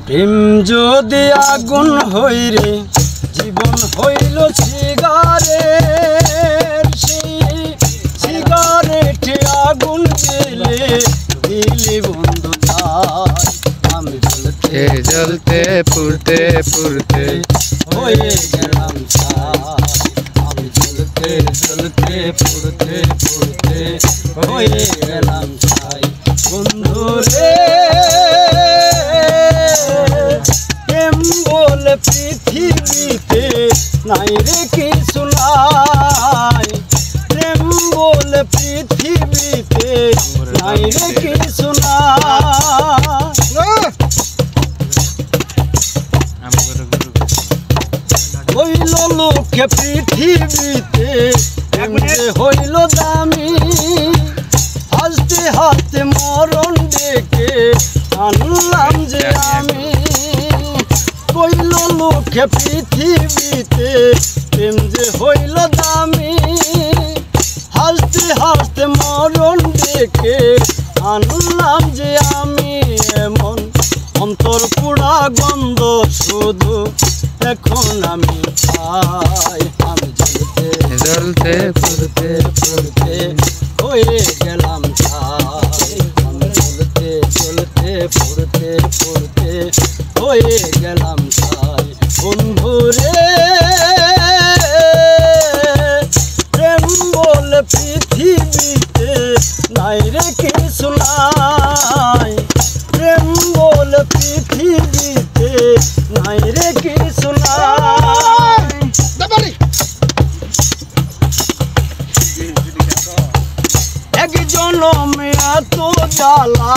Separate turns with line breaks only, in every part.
প্রেম যদি আগুন হইরে জীবন হইল সিগারেট, সেই সিগারেটে আগুন দিলে দিলি বন্ধু তাই আমি জ্বলতে
জ্বলতে পুড়তে পুড়তে
হয়ে গেলাম ছাই। আমি জ্বলতে জ্বলতে পুড়তে পুড়তে হয়ে গেলাম ছাই। বন্ধু রে প্রেম বলে পৃথিবীতে নাই রে কিছু নাই, প্রেম বলে পৃথিবীতে নাই রে কিছু নাই। হইল লোকে পৃথিবীতে হইল দামি, হাসতে হাসতে মরণ ডেকে আনলাম যে আমি। হইল লোকে পৃথিবীতে প্রেম যে হইল দামি, হাসতে হাসতে মরণ ডেকে আনলাম যে আমি। এমন অন্তর পোড়া গন্ধ শুধু এখন আমি পাই। আমি জ্বলতে
জ্বলতে
পুড়তে পুড়তে হয়ে গেলাম ছাই। আমি জ্বলতে জ্বলতে পুড়তে পুড়তে হয়ে গেলাম ছাই। বন্ধু রে প্রেম বলে পৃথিবীতে নাই রে কিছু নাই, প্রেম বলে পৃথিবীতে নাই রে কিছু নাই। এক জনমে এত জ্বালা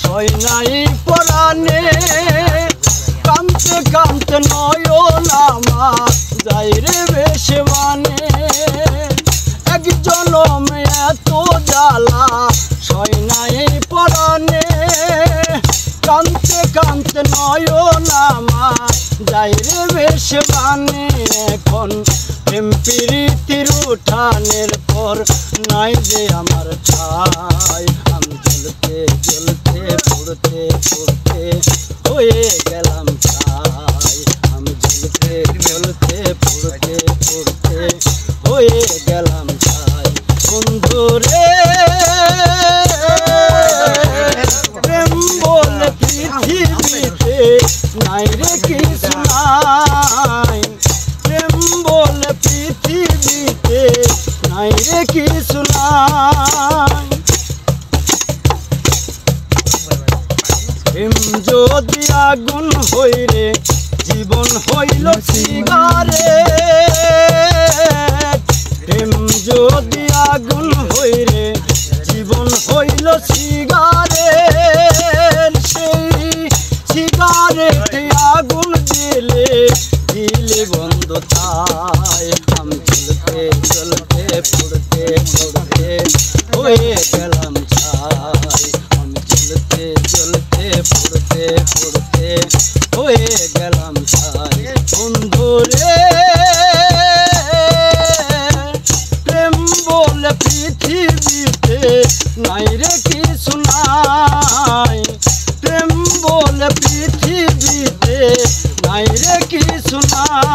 সই নাই পরাণে, কাঁদতে কাঁদতে নয়ন আমার যাই রে বেশে মানে। এক জনমে এত জ্বালা সই নাই পরাণে, কাঁদতে কাঁদতে নয়ন আমার যাই রে বেশে মানে। এখন প্রেম প্রীতির উঠানের পর নাই যে আমার ঠাই। আমি জ্বলতে জ্বলতে পুড়তে পুড়তে হয়ে গেলাম ছাই। আমি জ্বলতে জ্বলতে পুড়তে পুড়তে হয়ে গেলাম ছাই। বন্ধু রে প্রেম বলে পৃথিবীতে নাই রে কিছু নাই, প্রেম বলে পৃথিবীতে নাই রে কিছু নাই। প্রেম যদি আগুন হইরে জীবন হইল সিগারেট, প্রেম যদি আগুন হইরে জীবন হইল সিগারেট, সেই সিগারেটে আগুন দিলে দিলে বন্ধ তাই। আমি জ্বলতে জ্বলতে পুড়তে পুড়তে হয়ে গেলাম ছাই। আমি জ্বলতে জ্বলতে পুড়তে পুড়তে হয়ে গেলাম ছাই। বন্ধু রে প্রেম বলে পৃথিবীতে নাই রে কিছু নাই, প্রেম বলে পৃথিবীতে নাই রে কিছু নাই।